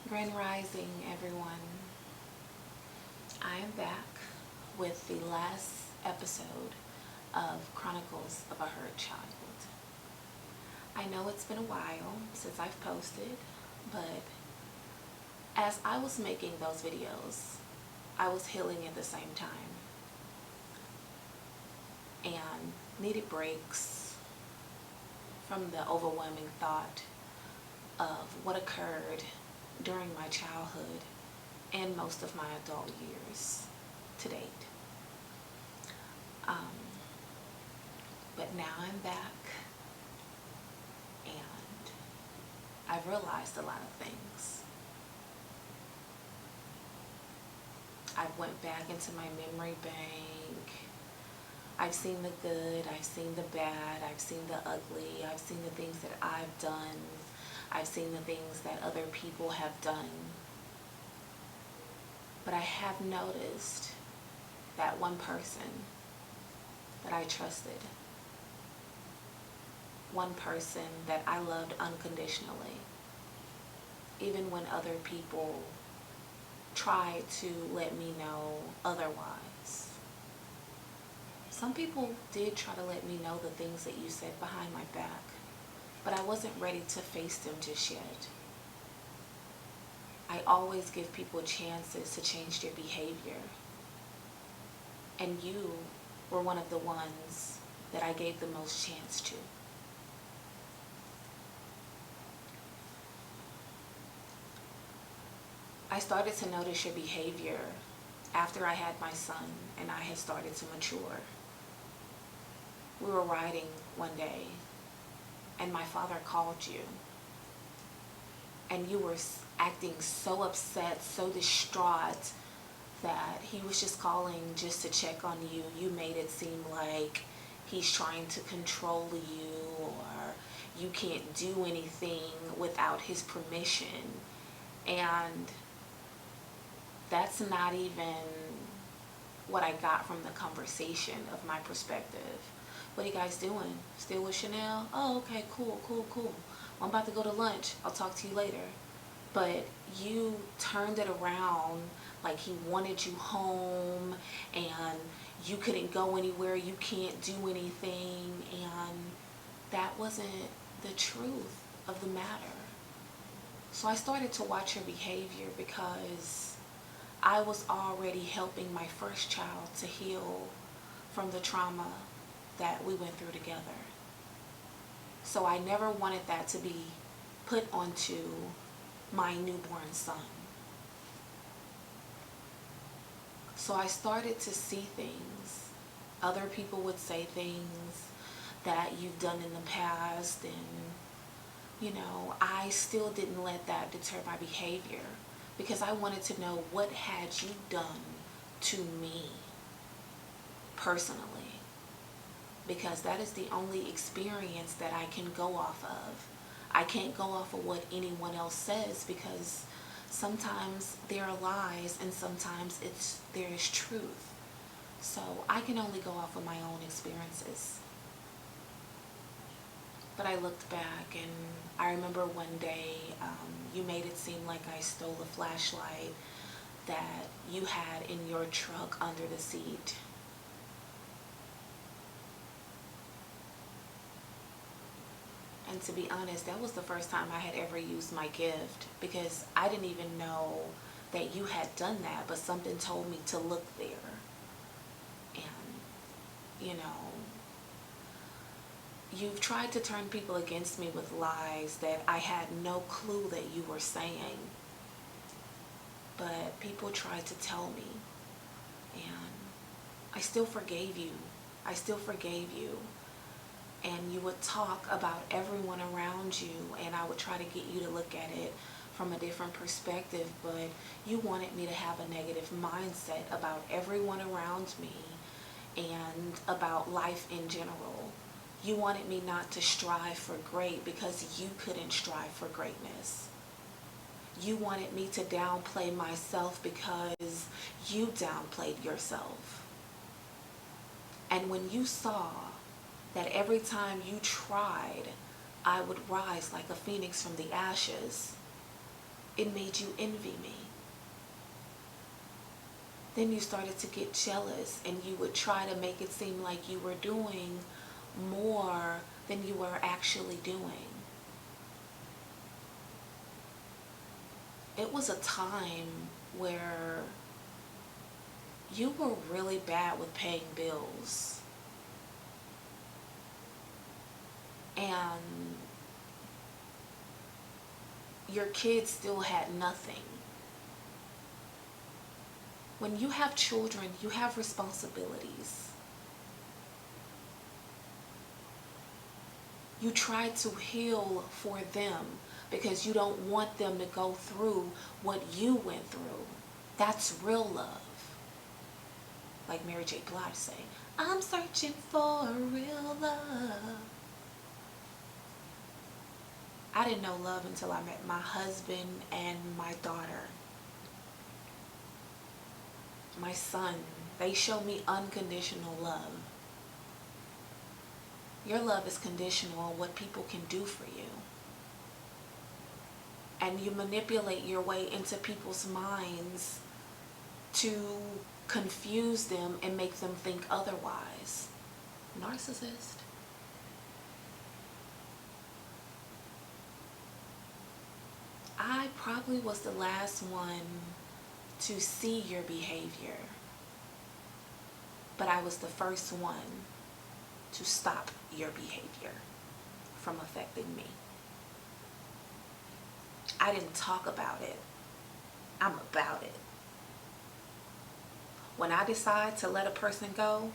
Grand Rising, everyone. I am back with the last episode of Chronicles of a Hurt Child. I know it's been a while since I've posted, but as I was making those videos, I was healing at the same time and needed breaks from the overwhelming thought of what occurred during my childhood and most of my adult years to date. But now I'm back and I've realized a lot of things. I went back into my memory bank. I've seen the good, I've seen the bad, I've seen the ugly, I've seen the things that I've done, I've seen the things that other people have done. But I have noticed that one person that I trusted, one person that I loved unconditionally, even when other people tried to let me know otherwise. Some people did try to let me know the things that you said behind my back, but I wasn't ready to face them just yet. I always give people chances to change their behavior. And you were one of the ones that I gave the most chance to. I started to notice your behavior after I had my son and I had started to mature. We were riding one day and my father called you. And you were acting so upset, so distraught, that he was just calling just to check on you. You made it seem like he's trying to control you or you can't do anything without his permission. And that's not even what I got from the conversation of my perspective. What are you guys doing? Still with Chanel? Oh, okay, cool. Well, I'm about to go to lunch. I'll talk to you later. But you turned it around like he wanted you home and you couldn't go anywhere, you can't do anything, and that wasn't the truth of the matter. So I started to watch your behavior because I was already helping my first child to heal from the trauma that we went through together. So I never wanted that to be put onto my newborn son. So I started to see things. Other people would say things that you've done in the past, and I still didn't let that deter my behavior because I wanted to know, what had you done to me personally? Because that is the only experience that I can go off of. I can't go off of what anyone else says because sometimes there are lies and sometimes there is truth. So I can only go off of my own experiences. But I looked back and I remember one day you made it seem like I stole a flashlight that you had in your truck under the seat. And to be honest, that was the first time I had ever used my gift because I didn't even know that you had done that, but something told me to look there. And, you've tried to turn people against me with lies that I had no clue that you were saying. But people tried to tell me. And I still forgave you. And you would talk about everyone around you, and I would try to get you to look at it from a different perspective, but you wanted me to have a negative mindset about everyone around me and about life in general. You wanted me not to strive for great because you couldn't strive for greatness. You wanted me to downplay myself because you downplayed yourself. And when you saw that every time you tried, I would rise like a phoenix from the ashes, it made you envy me. Then you started to get jealous and you would try to make it seem like you were doing more than you were actually doing. It was a time where you were really bad with paying bills. And your kids still had nothing. When you have children, you have responsibilities. You try to heal for them because you don't want them to go through what you went through. That's real love. Like Mary J. Blige saying, I'm searching for real love. I didn't know love until I met my husband and my daughter. My son, they show me unconditional love. Your love is conditional on what people can do for you. And you manipulate your way into people's minds to confuse them and make them think otherwise. Narcissist. I probably was the last one to see your behavior, but I was the first one to stop your behavior from affecting me. I didn't talk about it. I'm about it. When I decide to let a person go,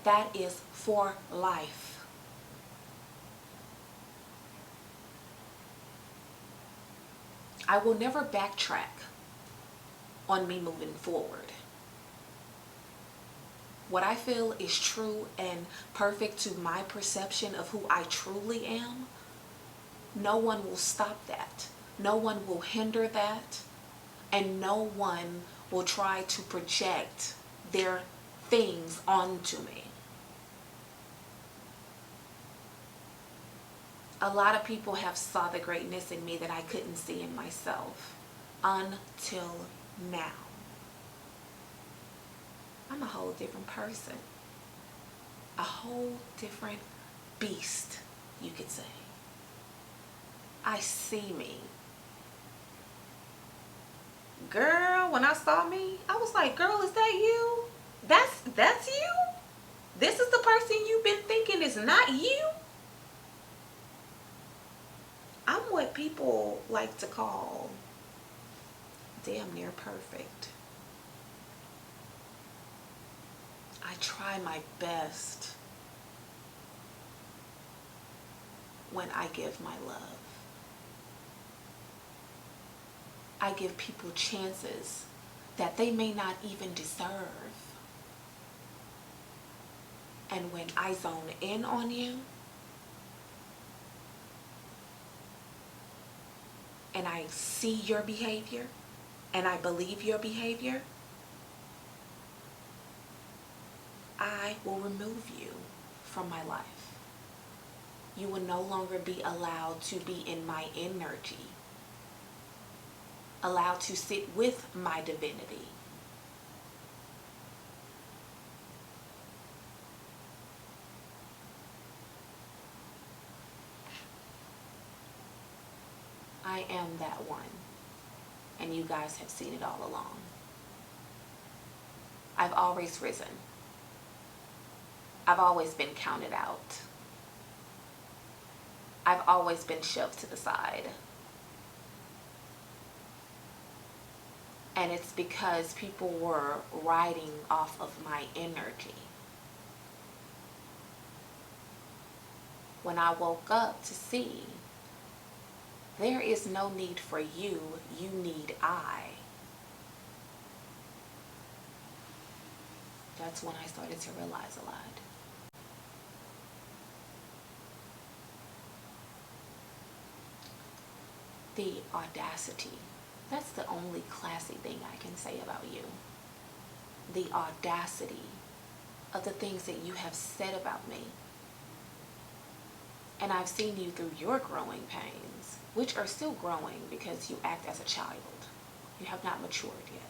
that is for life. I will never backtrack on me moving forward. What I feel is true and perfect to my perception of who I truly am, no one will stop that. No one will hinder that. And no one will try to project their things onto me. A lot of people have saw the greatness in me that I couldn't see in myself until now. I'm a whole different person. A whole different beast, you could say. I see me. Girl, when I saw me, I was like, girl, is that you? That's you? This is the person you've been thinking is not you? I'm what people like to call damn near perfect. I try my best when I give my love. I give people chances that they may not even deserve. And when I zone in on you, and I see your behavior, and I believe your behavior, I will remove you from my life. You will no longer be allowed to be in my energy, allowed to sit with my divinity. I am that one, and you guys have seen it all along. I've always risen. I've always been counted out. I've always been shoved to the side. And it's because people were riding off of my energy. When I woke up to see, there is no need for you, you need I. That's when I started to realize a lot. The audacity. That's the only classy thing I can say about you. The audacity of the things that you have said about me. And I've seen you through your growing pains, which are still growing because you act as a child. You have not matured yet.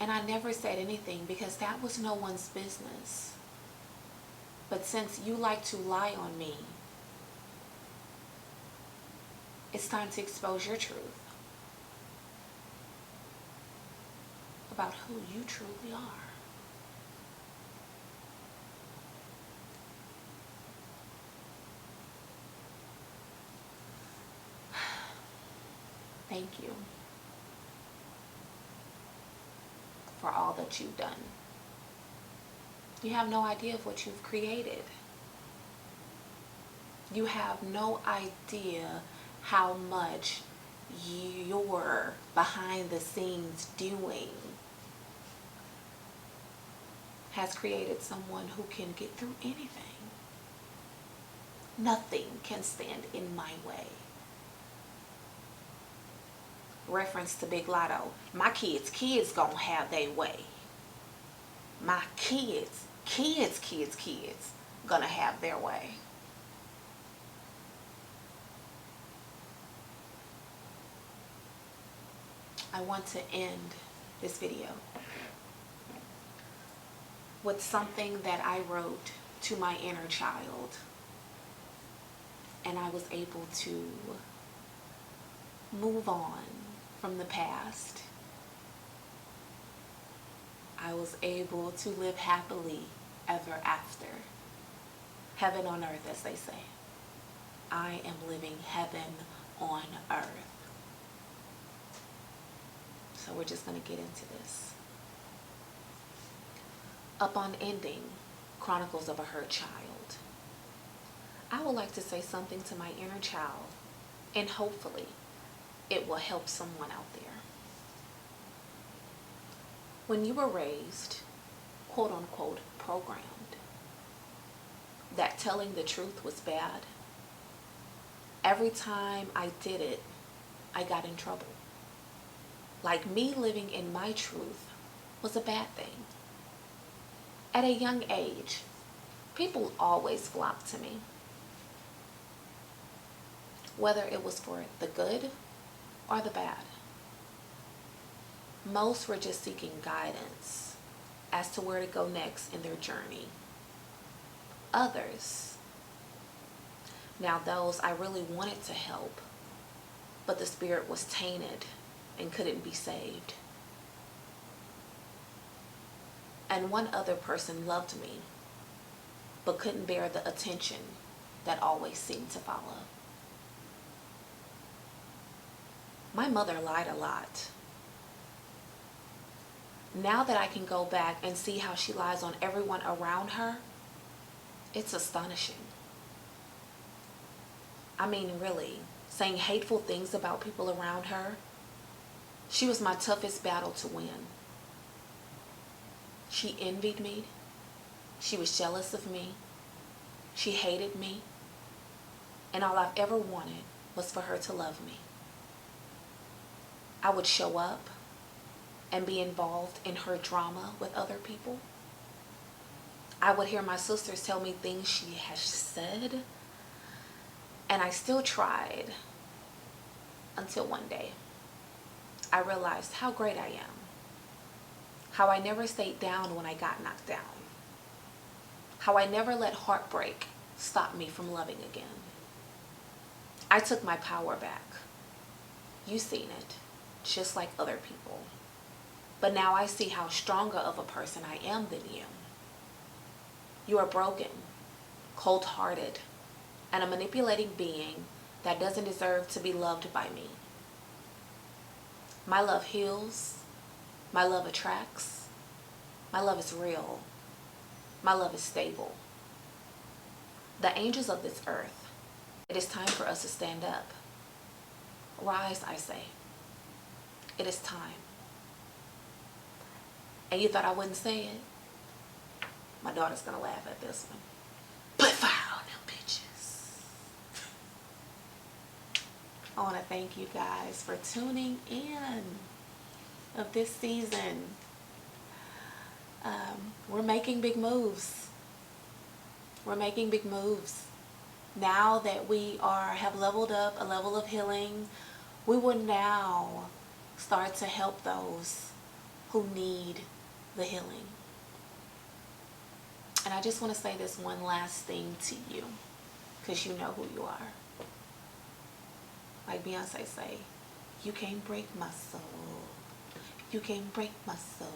And I never said anything because that was no one's business. But since you like to lie on me, it's time to expose your truth about who you truly are. Thank you for all that you've done. You have no idea of what you've created. You have no idea how much you're behind the scenes doing has created someone who can get through anything. Nothing can stand in my way. Reference to Big Lotto. My kids gonna have their way. My kids gonna have their way. I want to end this video with something that I wrote to my inner child, and I was able to move on from the past. I was able to live happily ever after. Heaven on earth, as they say. I am living heaven on earth. So we're just going to get into this. Upon ending Chronicles of a Hurt Child, I would like to say something to my inner child, and hopefully it will help someone out there. When you were raised, quote unquote, programmed, that telling the truth was bad, every time I did it, I got in trouble. Like me living in my truth was a bad thing. At a young age, people always flocked to me. Whether it was for the good or the bad. Most were just seeking guidance as to where to go next in their journey. Others, now those I really wanted to help, but the spirit was tainted and couldn't be saved. And one other person loved me, but couldn't bear the attention that always seemed to follow. My mother lied a lot. Now that I can go back and see how she lies on everyone around her, it's astonishing. I mean, really, saying hateful things about people around her, she was my toughest battle to win. She envied me. She was jealous of me. She hated me. And all I've ever wanted was for her to love me. I would show up and be involved in her drama with other people. I would hear my sisters tell me things she has said, and I still tried until one day I realized how great I am, how I never stayed down when I got knocked down, how I never let heartbreak stop me from loving again. I took my power back. You've seen it, just like other people. But now I see how stronger of a person I am than you. You are broken, cold-hearted, and a manipulating being that doesn't deserve to be loved by me. My love heals. My love attracts. My love is real. My love is stable. The angels of this earth, it is time for us to stand up. Rise, I say. It is time. And you thought I wouldn't say it? My daughter's gonna laugh at this one. Put fire on them bitches. I want to thank you guys for tuning in of this season. We're making big moves. We're making big moves. Now that we have leveled up a level of healing, we will now start to help those who need the healing. And I just want to say this one last thing to you, because you know who you are. Like Beyonce say, you can't break my soul. You can't break my soul.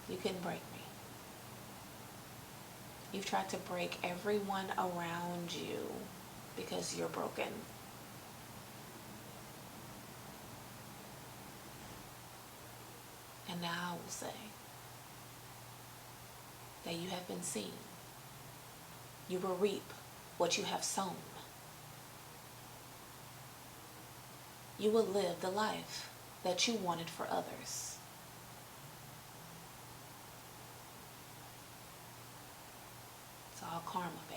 You couldn't break me. You've tried to break everyone around you because you're broken. And now I will say that you have been seen. You will reap what you have sown. You will live the life that you wanted for others. It's all karma, baby.